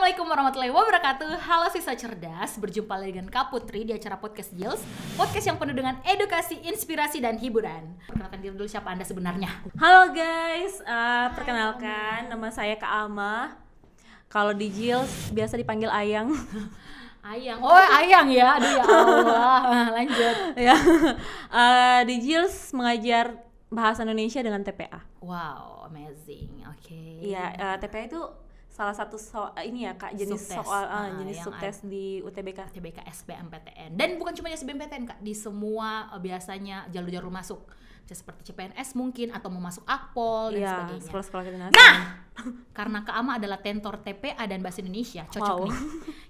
Assalamualaikum warahmatullahi wabarakatuh. Halo siswa cerdas, berjumpa lagi dengan Kak Putri di acara Podcast Jils, podcast yang penuh dengan edukasi, inspirasi, dan hiburan. Perkenalkan diri dulu, siapa Anda sebenarnya? Halo guys, perkenalkan nama saya Kak Alma. Kalau di Jils biasa dipanggil Ayang. Ayang, oh Ayang ya, aduh ya Allah. Lanjut. Ya, di Jils mengajar bahasa Indonesia dengan TPA. Wow, amazing. Oke. Iya, TPA itu salah satu ini ya Kak, jenis Subtes. soal jenis subtes di UTBK. UTBK SBMPTN. Dan bukan cuma di SBMPTN Kak, di semua biasanya jalur-jalur masuk. Seperti CPNS mungkin atau mau masuk Akpol dan sebagainya. Sekolah-sekolah kedinasan. Nah, karena Kak Ama adalah tentor TPA dan Bahasa Indonesia, cocok Wow. nih.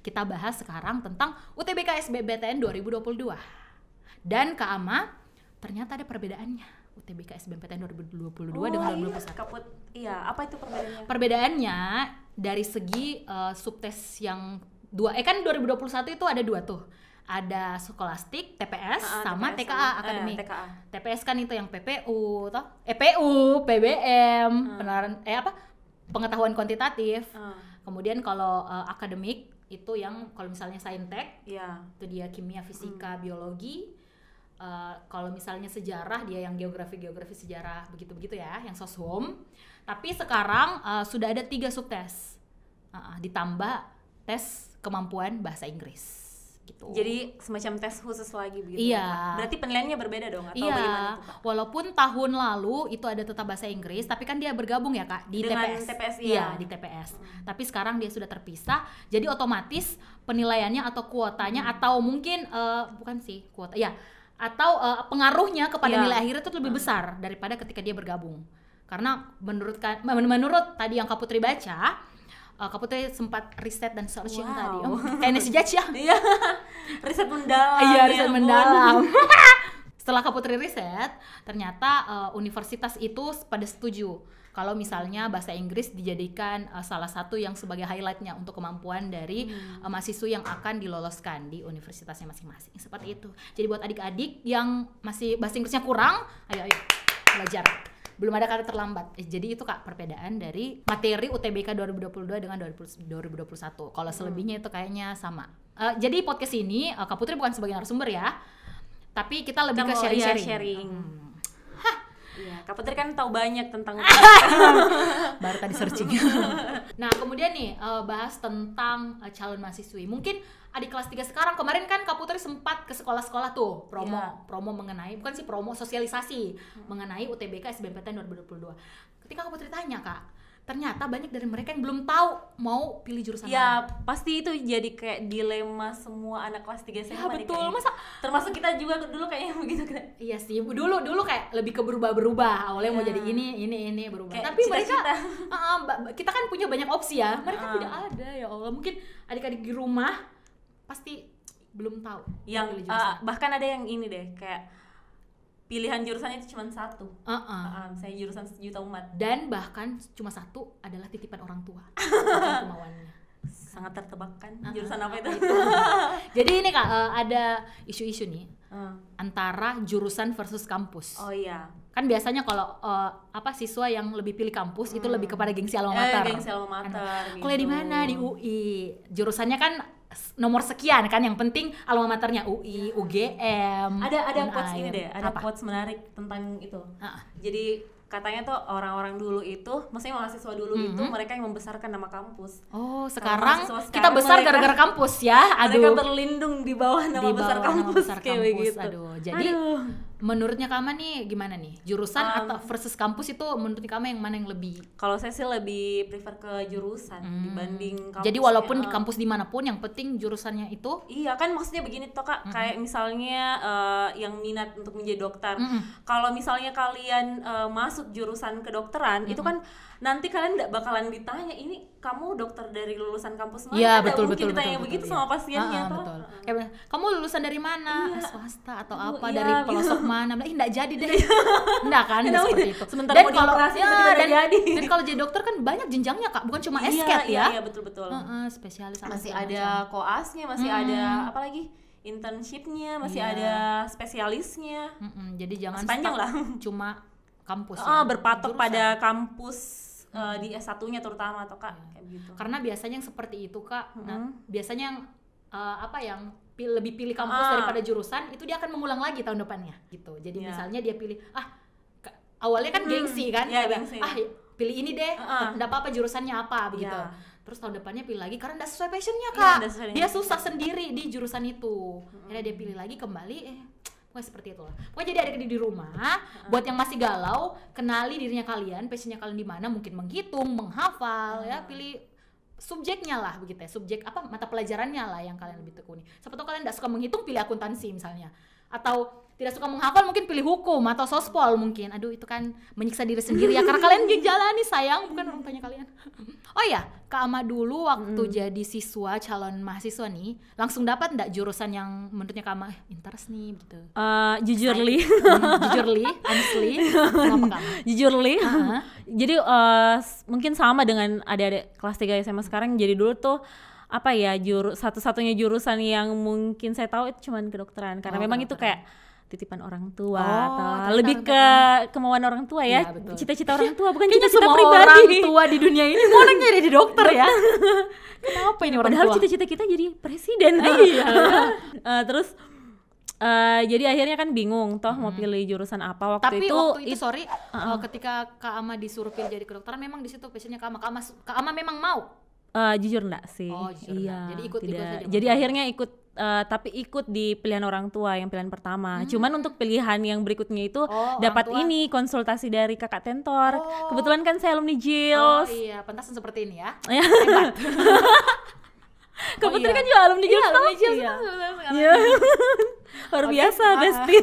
Kita bahas sekarang tentang UTBK SBMPTN 2022. Dan Kak Ama, ternyata ada perbedaannya. UTBK SBMPTN 2022 dengan 2021. Iya, apa itu perbedaannya? Perbedaannya dari segi subtes yang dua, kan 2021 itu ada dua tuh. Ada skolastik, TPS, sama TPS TKA akademik. TKA. TPS kan itu yang PPU, toh? PU, PBM, pengetahuan kuantitatif. Kemudian kalau akademik itu yang kalau misalnya saintek, itu dia kimia, fisika, biologi. Kalau misalnya sejarah dia yang geografi sejarah begitu ya, yang soshum. Tapi sekarang sudah ada 3 subtes, ditambah tes kemampuan bahasa Inggris gitu. Jadi semacam tes khusus lagi begitu. Iya. Ya, Kak? Berarti penilaiannya berbeda dong atau Iya. bagaimana itu, Kak? Walaupun tahun lalu itu ada tetap bahasa Inggris, tapi kan dia bergabung ya Kak di Dengan TPS. TPS, Iya, iya. di TPS. Tapi sekarang dia sudah terpisah, jadi otomatis penilaiannya atau kuotanya atau mungkin bukan sih kuota, ya. Atau pengaruhnya kepada nilai akhirnya itu lebih besar daripada ketika dia bergabung. Karena menurut tadi yang Kak Putri baca, Kak Putri sempat riset dan searching tadi. Kayak nasi judge ya. Iya. Riset mendalam. Iya, ya riset ampun. mendalam. Setelah Kak Putri riset, ternyata universitas itu pada setuju kalau misalnya bahasa Inggris dijadikan salah satu yang sebagai highlightnya untuk kemampuan dari mahasiswa yang akan diloloskan di universitasnya masing-masing. Seperti itu. Jadi buat adik-adik yang masih bahasa Inggrisnya kurang, ayo belajar. Belum ada kata terlambat. Jadi itu Kak perbedaan dari materi UTBK 2022 dengan 2021. Kalau selebihnya itu kayaknya sama. Jadi podcast ini Kak Putri bukan sebagai narasumber ya, tapi kita lebih ke sharing-sharing. Iya, Kak Putri kan tahu banyak tentang Baru tadi searching. Nah, kemudian nih bahas tentang calon mahasiswi. Mungkin adik kelas 3 sekarang, kemarin kan Kak Putri sempat ke sekolah-sekolah tuh promo mengenai, bukan sih promo, sosialisasi mengenai UTBK SBMPTN 2022. Ketika Kak Putri tanya Kak, ternyata banyak dari mereka yang belum tahu mau pilih jurusan mana. Ya, pasti itu jadi kayak dilema semua anak kelas 3 SMA. Ya betul, masa termasuk kita juga dulu kayaknya begitu kan. Iya sih, dulu kayak lebih ke berubah-berubah. Awalnya mau jadi ini berubah. Kayak tapi mereka kita kan punya banyak opsi ya. Mereka tidak ada, ya Allah. Mungkin adik-adik di rumah pasti belum tahu Yang bahkan ada yang ini deh, kayak pilihan jurusannya itu cuma satu. Misalnya jurusan sejuta umat. Dan bahkan cuma satu adalah titipan orang tua. Bukan kemauannya. Sangat tertebakkan jurusan apa itu. Jadi ini Kak, ada isu-isu nih antara jurusan versus kampus. Oh iya. Kan biasanya kalau siswa yang lebih pilih kampus itu lebih kepada gengsi alma mater. Gengsi alma mater. Kuliah di mana? Di UI. Jurusannya kan nomor sekian kan, yang penting alma maternya UI, UGM. Ada quotes ini deh, ada apa? quotes menarik tentang itu. Jadi katanya tuh orang-orang dulu itu, maksudnya mahasiswa dulu itu mereka yang membesarkan nama kampus. Oh, sekarang sekarang kita besar gara-gara kampus ya. Aduh. Mereka berlindung di bawah nama besar kampus kayak begitu. Aduh. Jadi menurutnya Kama nih gimana nih? Jurusan atau versus kampus itu menurut Kama yang mana yang lebih? Kalau saya sih lebih prefer ke jurusan dibanding kampus. Jadi walaupun di kampus dimanapun yang penting jurusannya itu? Iya kan, maksudnya begini toh Kak, kayak misalnya yang minat untuk menjadi dokter. Kalau misalnya kalian masuk jurusan kedokteran, itu kan nanti kalian nggak bakalan ditanya, ini kamu dokter dari lulusan kampus mana? Iya, betul, betul, ditanya begitu sama pasiennya toh. Betul. Kayak kamu lulusan dari mana? Swasta atau apa? Iya, Dari pelosok mana? Nggak jadi deh. Nggak kan, seperti itu. Sementara dan mau kalau dioperasi tiba-tiba jadi. Dan kalau jadi dokter kan banyak jenjangnya Kak, bukan cuma SCAT ya. Iya, betul. Spesialis masih ada koasnya, masih ada apa lagi? Internshipnya, masih ada spesialisnya. Jadi jangan panjang lah. Cuma kampus berpatok pada kampus di S1-nya terutama atau Kak kayak gitu. Karena biasanya yang seperti itu Kak, biasanya yang yang lebih pilih kampus daripada jurusan itu dia akan mengulang lagi tahun depannya gitu. Jadi misalnya dia pilih awalnya kan gengsi kan, gengsi. Pilih ini deh, enggak apa-apa jurusannya apa begitu. Terus tahun depannya pilih lagi karena enggak sesuai passionnya Kak. Dia susah sendiri di jurusan itu. Akhirnya dia pilih lagi kembali pokoknya seperti itu lah. Pokoknya jadi adik di rumah, buat yang masih galau, kenali dirinya kalian, passionnya kalian di mana, mungkin menghitung, menghafal ya, pilih subjeknya lah begitu ya. Subjek mata pelajarannya lah yang kalian lebih tekuni. Siapa tahu kalian enggak suka menghitung, pilih akuntansi misalnya. Atau tidak suka menghafal mungkin pilih hukum atau sospol mungkin. Aduh itu kan menyiksa diri sendiri ya karena kalian jalani sayang bukan orang tuanya kalian. Oh ya, Kak Ama dulu waktu jadi siswa calon mahasiswa nih langsung dapat enggak jurusan yang menurutnya Kak Ama interest nih gitu? Jujurly, honestly, kenapa Kak Ama? Jujurly. Jadi mungkin sama dengan adik-adik kelas 3 SMA sekarang. Jadi dulu tuh satu-satunya jurusan yang mungkin saya tahu itu cuman kedokteran karena memang itu kayak titipan orang tua atau lebih ke kemauan orang tua ya, cita-cita orang tua bukan cita-cita pribadi. Orang tua di dunia ini mau jadi dokter ya. Kenapa ini orang tua? Padahal cita-cita kita jadi presiden. Terus jadi akhirnya kan bingung mau pilih jurusan apa waktu waktu itu sorry, ketika Kak Ama disuruh pilih jadi kedokteran memang di situ passionnya Kak Ama memang mau. Jujur enggak sih. Iya. Jadi ikut saja. Jadi akhirnya ikut tapi ikut di pilihan orang tua yang pilihan pertama. Cuman untuk pilihan yang berikutnya itu dapat ini konsultasi dari kakak tentor. Kebetulan kan saya alumni JILS. Oh iya, pantasan seperti ini ya. Kebetulan kan juga alumni JILS. Iya. Luar biasa, Besti.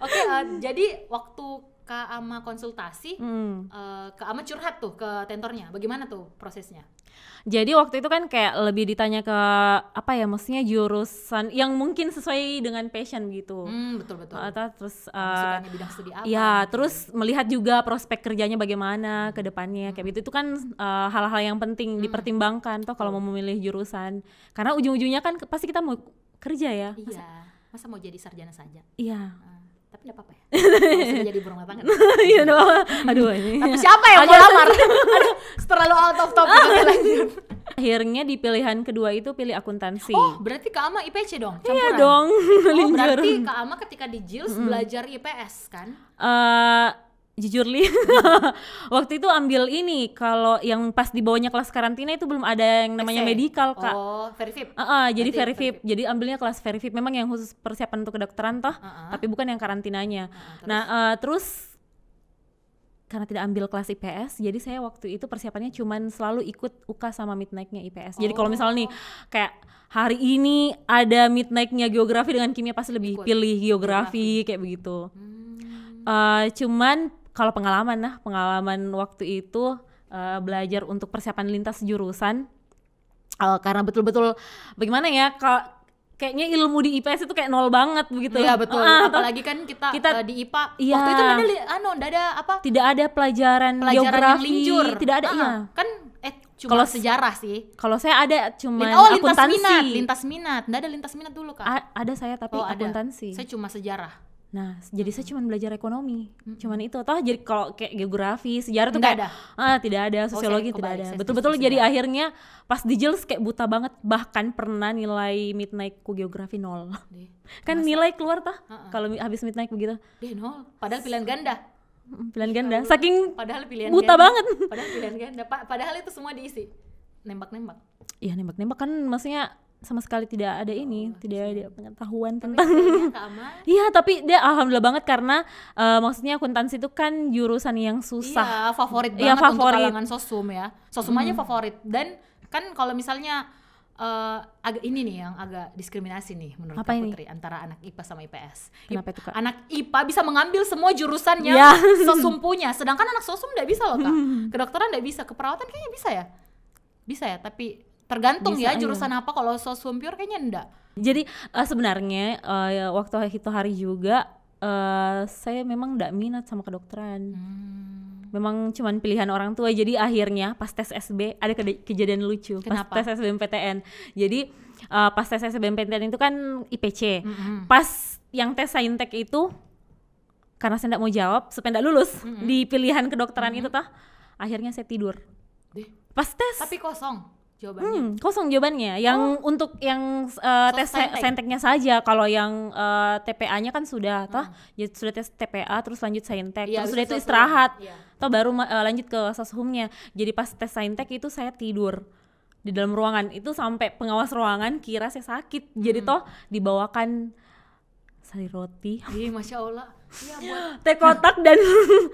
Oke, jadi waktu Kak Ama konsultasi, Kak Ama curhat tuh ke tentornya. Bagaimana tuh prosesnya? Jadi waktu itu kan kayak lebih ditanya ke maksudnya jurusan yang mungkin sesuai dengan passion gitu. Betul. Terus sukanya bidang studi apa? Ya, terus melihat juga prospek kerjanya bagaimana ke depannya kayak gitu. Itu kan hal-hal yang penting dipertimbangkan kalau mau memilih jurusan. Karena ujung-ujungnya kan pasti kita mau kerja ya. Masa mau jadi sarjana saja? Iya. Tapi enggak apa-apa ya. Bisa jadi ibu rumah tangga. Iya dong. Aduh ini. Tapi siapa yang mau lamar? Aduh, terlalu out of topic. Oke, lanjut. Akhirnya di pilihan kedua itu pilih akuntansi. Oh, berarti Kak Ama IPC dong? Campuran. Iya dong. Berarti Kak Ama ketika di JILS belajar IPS kan? Jujurly waktu itu ambil ini, kalau yang pas di bawahnya kelas karantina itu belum ada yang namanya medikal Kak. Verifip. Jadi verifip. Jadi ambilnya kelas verifip, memang yang khusus persiapan untuk kedokteran tapi bukan yang karantinanya. Terus karena tidak ambil kelas IPS, jadi saya waktu itu persiapannya cuman selalu ikut UK sama midnight-nya IPS. Jadi kalau misalnya nih kayak hari ini ada midnight-nya geografi dengan kimia, pasti lebih pilih geografi kayak begitu. Cuman kalau pengalaman waktu itu belajar untuk persiapan lintas jurusan, karena betul-betul bagaimana ya, kayaknya ilmu di IPS itu kayak nol banget begitu. Iya betul. Apalagi kan kita di IPA waktu itu tidak ada pelajaran geografi, tidak ada. Kan cuma kalau sejarah sih. Kalau saya ada cuma akuntansi. Lintas minat. Nggak ada lintas minat dulu Kak. Ada saya tapi akuntansi. Saya cuma sejarah. Nah, jadi saya cuma belajar ekonomi, cuman itu. Jadi kalau kayak geografi, sejarah tuh kayak tidak ada, sosiologi tidak ada. Betul-betul jadi akhirnya pas di JILS kayak buta banget, bahkan pernah nilai midnight-ku geografi 0. Kan nilai keluar kalau habis midnight begitu. 0, padahal pilihan ganda. Saking padahal pilihan buta ganda. Banget. Padahal pilihan ganda, padahal itu semua diisi nembak-nembak. Iya, nembak-nembak kan maksudnya sama sekali tidak ada tidak ada pengetahuan tentang. Iya, tapi dia alhamdulillah banget karena maksudnya akuntansi itu kan jurusan yang susah. Iya, favorit banget untuk kalangan sosum ya. Sosum aja favorit. Dan kan kalau misalnya agak ini nih yang agak diskriminasi nih menurut Kak Putri antara anak IPA sama IPS. Kenapa itu Kak? Anak IPA bisa mengambil semua jurusan yang sosum punya, sedangkan anak sosum nggak bisa loh Kak. Kedokteran nggak bisa, keperawatan kayaknya bisa ya. Bisa ya, tapi tergantung bisa, jurusan apa. Kalau sosum pure kayaknya enggak. Jadi sebenarnya waktu itu hari juga saya memang enggak minat sama kedokteran. Memang cuman pilihan orang tua. Jadi akhirnya pas tes SB ada kejadian lucu. Kenapa? Pas tes SBMPTN. Jadi pas tes SBMPTN itu kan IPC. Pas yang tes saintek itu, karena saya enggak mau jawab supaya enggak lulus di pilihan kedokteran itu akhirnya saya tidur. Deh. Pas tes. Tapi kosong jawabannya. Kosong jawabannya. Yang untuk yang tes sainteknya saja. Kalau yang TPA-nya kan sudah ya sudah tes TPA terus lanjut saintek. Terus sudah itu istirahat. Toh baru lanjut ke soshumnya. Jadi pas tes saintek itu saya tidur di dalam ruangan. Itu sampai pengawas ruangan kira saya sakit. Jadi toh dibawakan sari roti. Ih, Masya Allah. Iya, buat teh kotak dan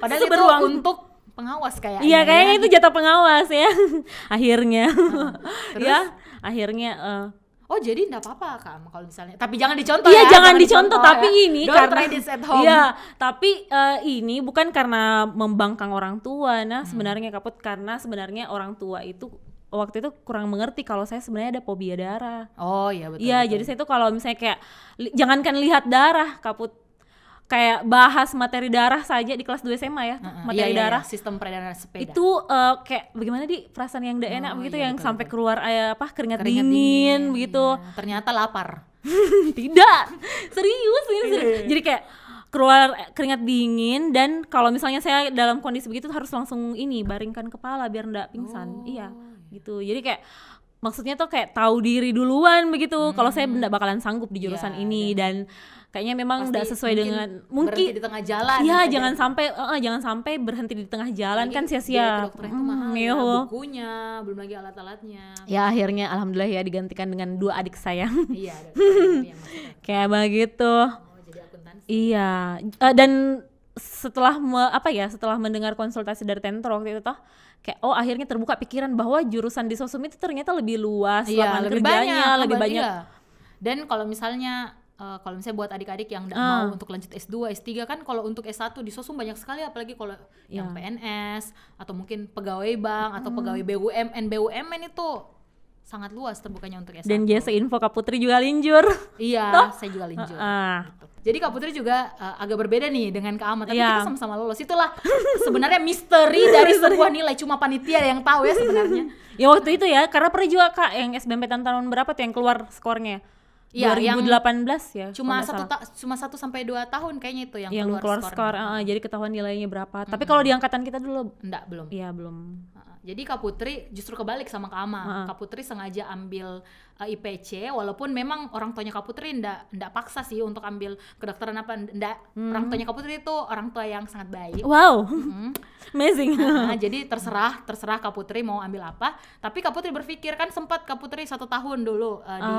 padahal itu beruang untuk pengawas kayaknya. Iya, kayaknya itu jatah pengawas ya. Akhirnya. Terus? Ya, akhirnya oh, jadi enggak apa-apa Kak kalau misalnya. Tapi jangan dicontoh ya. Iya, jangan dicontoh tapi ya. ini Don't karena try this at home. Iya, tapi ini bukan karena membangkang orang tua. Nah, sebenarnya Kaput karena sebenarnya orang tua itu waktu itu kurang mengerti kalau saya sebenarnya ada fobia darah. Oh, iya betul. Iya, jadi saya tuh kalau misalnya kayak jangankan lihat darah, Kaput kayak bahas materi darah saja di kelas 2 SMA ya, materi darah, sistem peredaran sepeda. Itu kayak bagaimana di perasaan yang gak enak begitu yang betul, sampai keluar keringat dingin begitu. Iya. Ternyata lapar. Tidak, serius ini. Jadi kayak keluar keringat dingin dan kalau misalnya saya dalam kondisi begitu harus langsung baringkan kepala biar enggak pingsan. Iya, gitu. Jadi kayak maksudnya tuh kayak tahu diri duluan begitu. Kalau saya enggak bakalan sanggup di jurusan ini dan kayaknya memang udah sesuai dengan mungkin di tengah jalan. Iya, jangan sampai berhenti di tengah jalan. Lagi kan sia-sia. Dokter itu mahal ya, bukunya, belum lagi alat-alatnya. Ya akhirnya alhamdulillah ya digantikan dengan 2 adik saya. Iya, kayak begitu. Oh, jadi akuntansi. Iya, dan setelah setelah mendengar konsultasi dari tentor waktu itu kayak akhirnya terbuka pikiran bahwa jurusan di sosum itu ternyata lebih luas, lapangan kerjanya lebih banyak. Iya. Dan kalau misalnya buat adik-adik yang nggak mau untuk lanjut S2, S3 kan kalau untuk S1 di sosum banyak sekali, apalagi kalau yang PNS atau mungkin pegawai bank atau pegawai BUMN itu sangat luas terbukanya untuk S1. Dan jasa info Kak Putri juga linjur. Iya, saya juga linjur. Gitu. Jadi Kak Putri juga agak berbeda nih dengan Kak Ahmad, tapi kita sama-sama lolos. Itulah sebenarnya misteri dari sebuah nilai, cuma panitia yang tahu ya sebenarnya. Ya waktu itu ya, karena pernah juga Kak yang SBMPTN tahun berapa tuh yang keluar skornya? Ya, 2018 ya. Cuma 1 sampai 2 tahun kayaknya itu yang keluar skor. Jadi ketahuan nilainya berapa. Tapi kalau di angkatan kita dulu belum. Iya, belum. Jadi Kak Putri justru kebalik sama Kak Ama. Kak Putri sengaja ambil IPC, walaupun memang orang tuanya Kak Putri ndak paksa sih untuk ambil kedokteran apa, ndak. Orang tuanya Kak Putri itu orang tua yang sangat baik. Wow. Amazing. Jadi terserah Kak Putri mau ambil apa. Tapi Kak Putri berpikir, kan sempat Kak Putri 1 tahun dulu di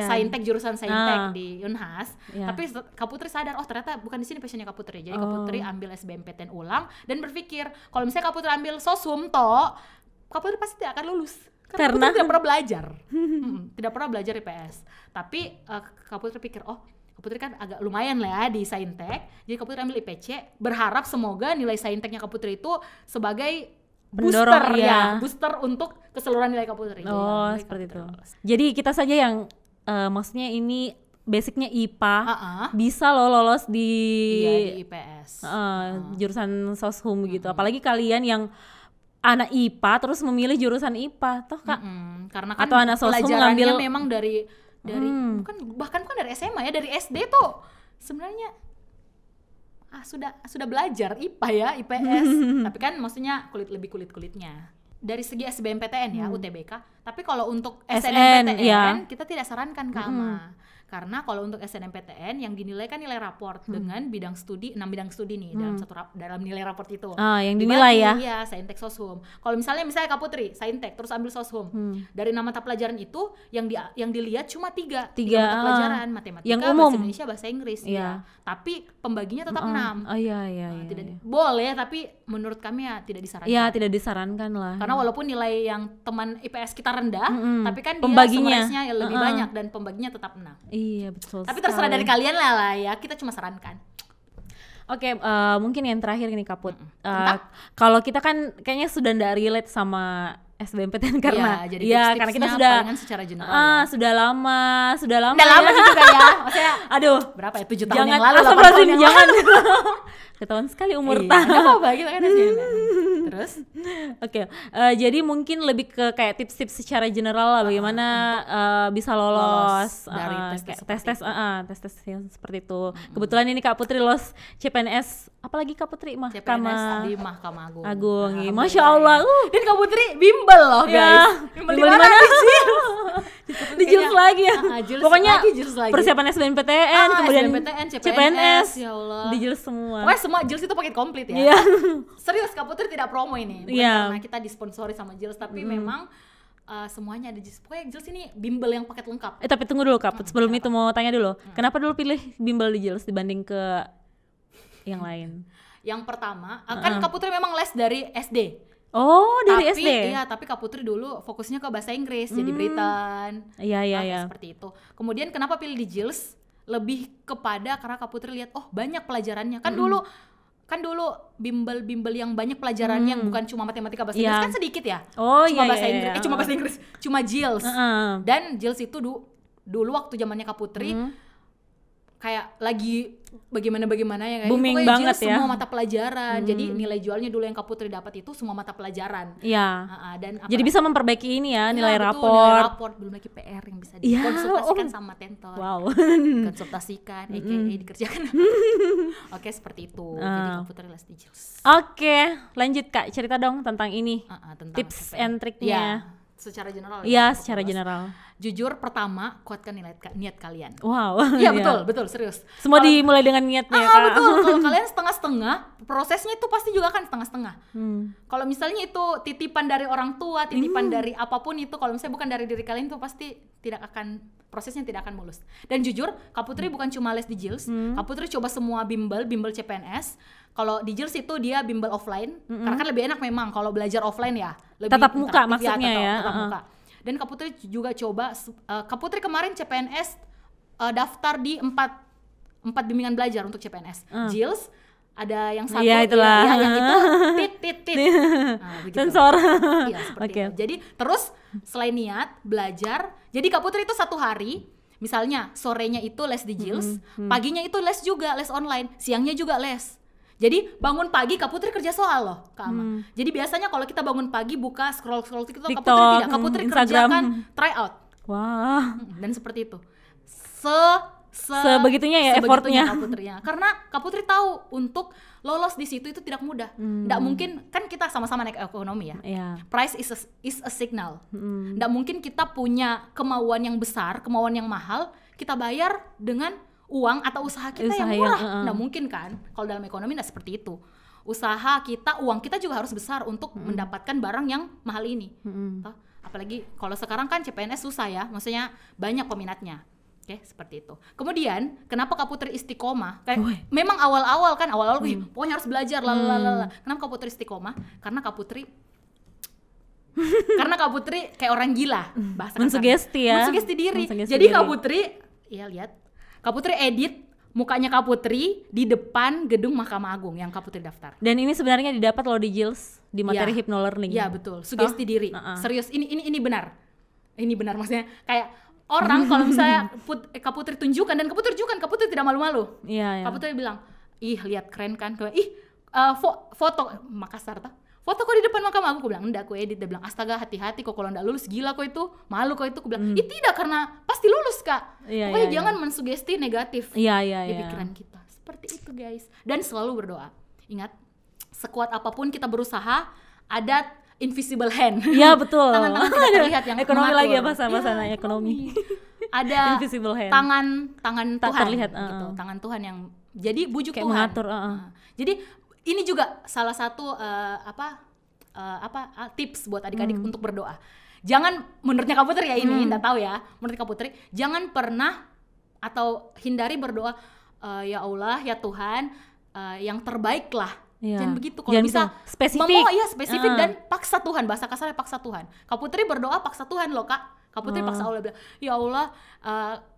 Saintek, jurusan Saintek di Unhas. Tapi Kak Putri sadar, oh ternyata bukan di sini passionnya Kak Putri. Jadi Kak Putri ambil SBMPTN ulang dan berpikir kalau misalnya Kak Putri ambil sosum Kak Putri pasti tidak akan lulus. Karena tidak pernah belajar. Tidak pernah belajar IPS. Tapi Kak Putri pikir, Kak Putri kan agak lumayan lah ya di Saintek. Jadi Kak Putri ambil IPC, berharap semoga nilai Sainteknya Kak Putri itu sebagai pendorong, booster untuk keseluruhan nilai Kak Putri. Seperti itu. Jadi kita saja yang maksudnya ini basicnya IPA, bisa lolos di IPS. Jurusan soshum gitu. Apalagi kalian yang anak IPA terus memilih jurusan IPA, toh Kak? Karena kan atau anak soshum ngambil memang dari bukan dari SMA ya, dari SD tuh sebenarnya sudah belajar IPA ya, IPS. Tapi kan maksudnya kulit-kulitnya. Dari segi SBMPTN ya, UTBK. Tapi kalau untuk SNMPTN kita tidak sarankan Kak Ama. Karena kalau untuk SNMPTN yang dinilai kan nilai raport dengan bidang studi, 6 bidang studi nih dalam nilai raport itu. Yang dinilai ya? Iya, Saintek Soshum. Kalau misalnya Kak Putri Saintek terus ambil Soshum. Dari 6 mata pelajaran itu yang dilihat cuma 3 mata pelajaran, matematika, yang umum, bahasa Indonesia, bahasa Inggris ya. Tapi pembaginya tetap 6. Iya. Boleh, tapi menurut kami ya tidak disarankan. Iya, tidak disarankan lah. Karena walaupun nilai yang teman IPS kita rendah, tapi kan pembaginya dia lebih banyak dan pembaginya tetap 6. Iya, betul. Tapi terserah dari kalian lah ya, kita cuma sarankan. Oke, mungkin yang terakhir nih Kak Put. Kalau kita kan kayaknya sudah nggak relate sama SBMPTN karena karena kita sudah secara general sudah lama Udah lama juga ya. Maksudnya berapa ya, 7 tahun yang lalu, 8 tahun yang lalu. Ketahuan sekali umur apa-apa kita kan Terus? Oke, jadi mungkin lebih ke kayak tips-tips secara general lah bagaimana bisa lolos dari tes-tes yang seperti itu. Kebetulan ini Kak Putri lolos CPNS, apalagi Kak Putri CPNS di Mahkamah Agung. Masya Allah. Dan Kak Putri bimbel loh guys. Bimbel di mana? Di JILS lagi ya. Pokoknya persiapan SBMPTN, kemudian CPNS, ya Allah. Di JILS semua. Pokoknya semua JILS itu paket komplit ya. Serius Kak Putri tidak promo ini, bukan karena kita disponsori sama JILS, tapi memang semuanya ada JILS. Pokoknya JILS ini bimbel yang paket lengkap. Tapi tunggu dulu Kak, sebelum itu mau tanya dulu, kenapa dulu pilih bimbel di JILS dibanding ke yang lain? Yang pertama, kan Kak Putri memang les dari SD. Oh, dari SD? Iya, tapi Kak Putri dulu fokusnya ke bahasa Inggris, jadi Britain. Iya. Seperti itu. Kemudian kenapa pilih di JILS? Lebih kepada karena Kak Putri lihat, oh banyak pelajarannya. Kan dulu bimbel-bimbel yang banyak pelajarannya yang bukan cuma matematika bahasa Inggris kan sedikit ya. Cuma bahasa Inggris, cuma bahasa Inggris, cuma JILS. Dan JILS itu dulu waktu zamannya Kak Putri kayak lagi bagaimana ya, kayak booming banget ya, semua mata pelajaran. Jadi nilai jualnya dulu yang Kak Putri dapat itu semua mata pelajaran. Dan jadi bisa memperbaiki ini ya, nilai betul, raport. Nilai raport, belum lagi PR yang bisa dikonsultasikan sama tentor. Konsultasikan, dikerjakan. Oke, seperti itu. Jadi Kak Putri les di JILS. Oke, lanjut Kak, cerita dong tentang ini. Tentang tips and triknya. Secara general ya. Iya, secara general. Jujur, pertama kuatkan niat kalian. Wow. Iya betul serius. Semua dimulai dengan niatnya Kak. Betul. Kalau kalian setengah-setengah, prosesnya itu pasti juga kan setengah-setengah. Kalau misalnya itu titipan dari orang tua, titipan dari apapun itu, kalau misalnya bukan dari diri kalian itu pasti prosesnya tidak akan mulus. Dan jujur, Kak Putri bukan cuma les di JILS, Kak Putri coba semua bimbel CPNS. Kalau di JILS itu dia bimbel offline, karena kan lebih enak memang kalau belajar offline ya. Lebih tatap muka maksudnya ya. Tatap muka. Dan Kak Putri juga coba, Kak Putri kemarin CPNS daftar di 4 bimbingan belajar untuk CPNS. JILS ada yang satu, yang itu tit. Sensor. Iya, seperti itu. Jadi terus selain niat belajar, jadi Kak Putri itu satu hari, misalnya sorenya itu les di JILS, paginya itu les juga, les online, siangnya juga les. Jadi bangun pagi Kak Putri kerja soal loh Kak Ama. Jadi biasanya kalau kita bangun pagi buka scroll TikTok, Kak Putri tidak, Kak Putri kerjakan tryout. Wah. Dan seperti itu. Sebegitunya ya effortnya Kak Putrinya. Karena Kak Putri tahu untuk lolos di situ itu tidak mudah. Nggak mungkin, kan kita sama-sama naik ekonomi ya. Price is a signal. Nggak mungkin kita punya kemauan yang besar, kemauan yang mahal, kita bayar dengan uang atau usaha kita yang murah. Nggak mungkin kan. Kalau dalam ekonomi nggak seperti itu. Usaha kita, uang kita juga harus besar untuk mendapatkan barang yang mahal ini. Apalagi kalau sekarang kan CPNS susah ya, maksudnya banyak peminatnya. Oke, seperti itu. Kemudian kenapa Kak Putri istiqomah? Memang awal-awal pokoknya harus belajar Kenapa Kak Putri istiqomah? Karena Kak Putri kayak orang gila, bahasa mensugesti ya. Mensugesti diri. Jadi Kak Putri, ya lihat, Kak Putri edit mukanya Kak Putri di depan gedung Mahkamah Agung yang Kak Putri daftar. Dan ini sebenarnya didapat loh di JILS di materi hypnolearning. Iya betul, sugesti diri. Serius, ini benar. Ini benar, maksudnya kayak orang kalau misalnya Kak Putri tunjukkan dan Kak Putri tidak malu-malu. Iya. Kak Putri bilang, ih lihat keren kan, foto Makassar tuh. Foto kok di depan Mahkamah Agung, aku bilang enggak, aku edit. Dia bilang astaga, hati-hati kok kalau enggak lulus, gila kok itu, malu kok itu. Aku bilang, tidak, karena pasti lulus Kak. Pokoknya jangan mensugesti negatif di pikiran kita. Seperti itu guys. Dan selalu berdoa. Ingat, sekuat apapun kita berusaha, ada invisible hand. Iya betul. Tangan-tangan tidak terlihat yang ekonomi mengatur. lagi ya bahasa ekonomi. Ada invisible hand. tangan tak Tuhan terlihat, gitu. Tangan Tuhan yang jadi bujuk kayak Tuhan. Mengatur. Jadi ini juga salah satu tips buat adik-adik untuk berdoa. Jangan, menurutnya Kak Putri ya ini, enggak tahu ya. Menurut Kak Putri, jangan pernah atau hindari berdoa, ya Allah, ya Tuhan, yang terbaik lah. Jangan begitu. Kalau bisa spesifik. Spesifik dan paksa Tuhan, bahasa kasarnya paksa Tuhan. Kak Putri berdoa paksa Tuhan loh Kak. Kak Putri paksa Allah, bilang, ya Allah,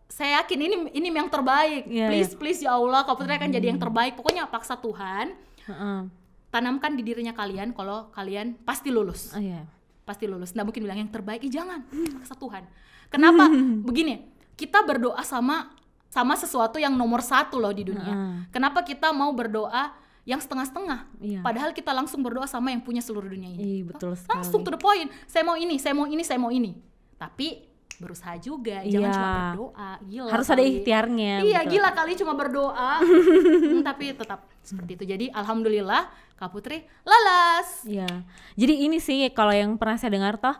saya yakin ini yang terbaik. Please ya Allah, Kak Putri akan jadi yang terbaik. Pokoknya paksa Tuhan. Tanamkan di dirinya kalian kalau kalian pasti lulus. Pasti lulus. Nggak mungkin bilang yang terbaik, jangan. Paksa Tuhan. Kenapa? Begini, kita berdoa sama sesuatu yang nomor 1 loh di dunia. Kenapa kita mau berdoa yang setengah-setengah. Iya. Padahal kita langsung berdoa sama yang punya seluruh dunia ini. Betul sekali. Langsung to the point. Saya mau ini, saya mau ini, saya mau ini. Tapi berusaha juga, jangan cuma berdoa. Gila. Harus kali. ada ikhtiarnya. Iya, betul. gila kali cuma berdoa. Tapi tetap seperti itu. Jadi alhamdulillah Kak Putri lolos. Iya. Jadi ini sih kalau yang pernah saya dengar toh,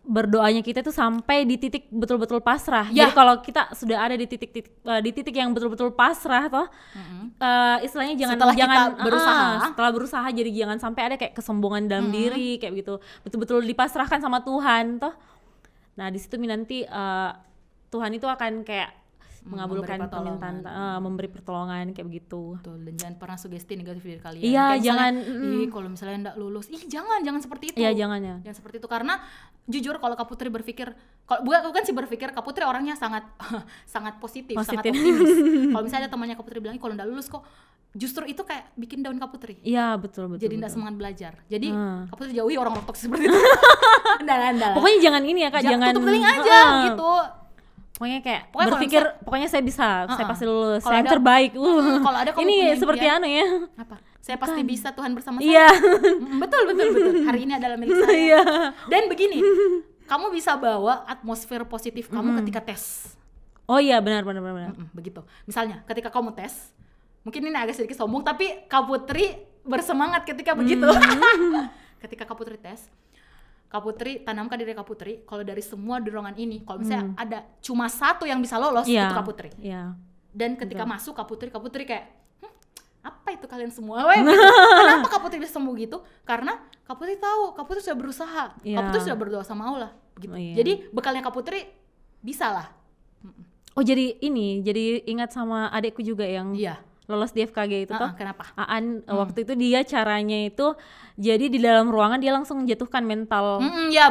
berdoanya kita tuh sampai di titik betul-betul pasrah. Ya. Jadi kalau kita sudah ada di titik yang betul-betul pasrah toh, istilahnya Setelah kita berusaha. setelah berusaha, jadi jangan sampai ada kayak kesombongan dalam diri kayak gitu. Betul-betul dipasrahkan sama Tuhan toh. Nah di situ nanti Tuhan itu akan kayak mengabulkan permintaan, memberi pertolongan kayak begitu. Betul, dan jangan pernah sugesti negatif diri kalian. Iya, kayak jangan. Ih, kalau misalnya enggak lulus, jangan seperti itu. Iya, jangan ya. Jangan seperti itu, karena jujur kalau Kak Putri berpikir, bukan sih berpikir, Kak Putri orangnya sangat sangat positif, sangat optimis. Kalau misalnya ada temannya Kak Putri bilang, kalau enggak lulus kok, justru itu kayak bikin down Kak Putri. Iya, betul. Jadi enggak semangat belajar. Jadi Kak Putri jauhi orang-orang toksik seperti itu. Enggak. Pokoknya jangan ini ya Kak, jangan tutup telinga aja gitu. Pokoknya kayak berpikir pokoknya saya bisa, saya pasti lulus, saya yang terbaik. Kalau ada kamu ini punya seperti impian, ya. Apa? Saya pasti bisa, Tuhan bersama saya. Iya. Betul. Hari ini adalah milik saya. Iya. Dan begini, kamu bisa bawa atmosfer positif kamu ketika tes. Oh iya, benar. Begitu. Misalnya, ketika kamu tes, mungkin ini agak sedikit sombong, tapi Kak Putri bersemangat ketika begitu. Ketika Kak Putri tes, Kak Putri tanamkan diri Kak Putri, kalau dari semua dorongan ini, kalau misalnya ada cuma satu yang bisa lolos, itu Kak Putri. Iya. Dan ketika masuk Kak Putri kayak, apa itu kalian semua? Kenapa Kak Putri bisa sembuh gitu? Karena Kak Putri tahu, Kak Putri sudah berusaha, Kak Putri sudah berdoa sama Allah, begitu. Jadi bekalnya Kak Putri bisa lah. Oh jadi ingat sama adekku juga yang lolos di FKG itu toh. Kenapa? Aan waktu itu dia caranya itu, jadi di dalam ruangan dia langsung menjatuhkan mental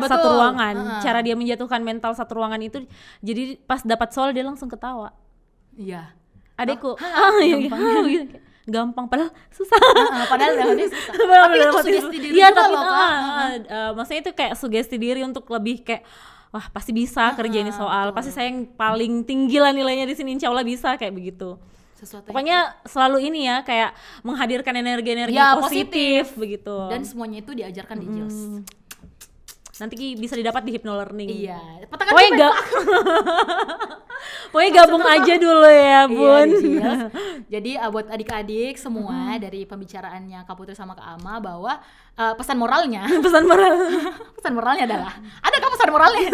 satu ruangan. Cara dia menjatuhkan mental satu ruangan itu, jadi pas dapat soal dia langsung ketawa. Iya. Adekku, gampang padahal susah. Padahal dia susah. Tapi itu sugesti diri juga tapi loh Kak. Maksudnya itu kayak sugesti diri untuk lebih kayak, wah pasti bisa kerja ini soal, pasti saya yang paling tinggi lah nilainya di sini, insya Allah bisa kayak begitu. Pokoknya selalu ini ya, kayak menghadirkan energi-energi positif begitu. Dan semuanya itu diajarkan di JILS. Nanti bisa didapat di Hypno Learning. Iya. Pokoknya gabung aja dulu ya Bun. Iya, jadi buat adik-adik semua, dari pembicaraannya Kak Putri sama Kak Ama, bahwa pesan moralnya adalah, adakah pesan moralnya?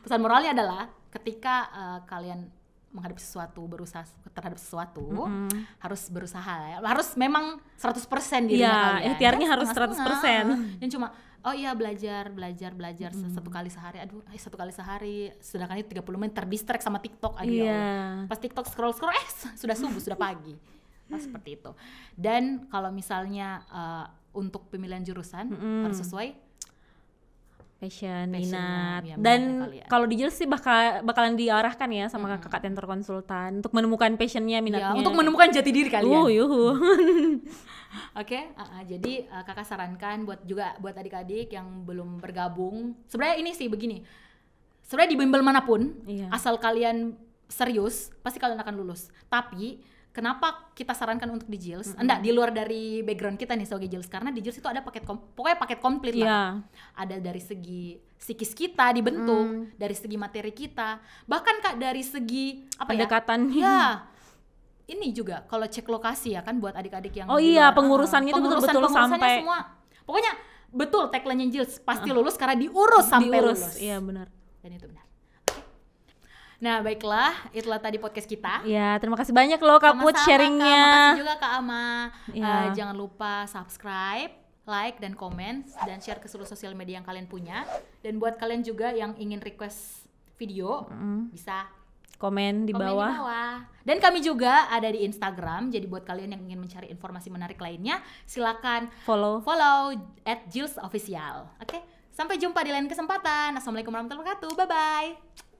Pesan moralnya adalah ketika kalian menghadapi sesuatu, berusaha terhadap sesuatu, harus berusaha, harus memang 100% dirinya kalian. Ikhtiarnya harus 100%. Dan cuma belajar satu kali sehari, sedangkan itu 30 menit terdistract sama TikTok. Pas TikTok scroll sudah subuh, sudah pagi. Seperti itu. Dan kalau misalnya untuk pemilihan jurusan harus sesuai passion, minat. Dan kalau di JILS sih bakalan diarahkan ya sama kakak tentor konsultan untuk menemukan passionnya, minatnya. Untuk menemukan jati diri kalian. Oke, jadi kakak sarankan buat adik-adik yang belum bergabung. Sebenarnya ini sih begini. Sebenarnya di bimbel manapun, asal kalian serius, pasti kalian akan lulus. Tapi kenapa kita sarankan untuk di JILS? Di luar dari background kita nih sebagai JILS, karena di JILS itu ada pokoknya paket komplit lah. Ada dari segi psikis kita dibentuk, dari segi materi kita, bahkan Kak dari segi pendekatan. Ini juga kalau cek lokasi ya kan buat adik-adik yang pengurusannya itu betul-betul sampai semua. Pokoknya betul tagline-nya JILS, pasti lulus karena diurus sampai lulus. Iya benar. Dan itu benar. Nah baiklah, itulah tadi podcast kita. Ya, terima kasih banyak loh Kak Put sharingnya. Terima kasih juga Kak Ama. Jangan lupa subscribe, like, dan komen, dan share ke seluruh sosial media yang kalian punya. Dan buat kalian juga yang ingin request video, bisa komen di bawah. Dan kami juga ada di Instagram, jadi buat kalian yang ingin mencari informasi menarik lainnya, silakan follow @JILS Official. Oke, sampai jumpa di lain kesempatan. Assalamualaikum warahmatullahi wabarakatuh. Bye-bye.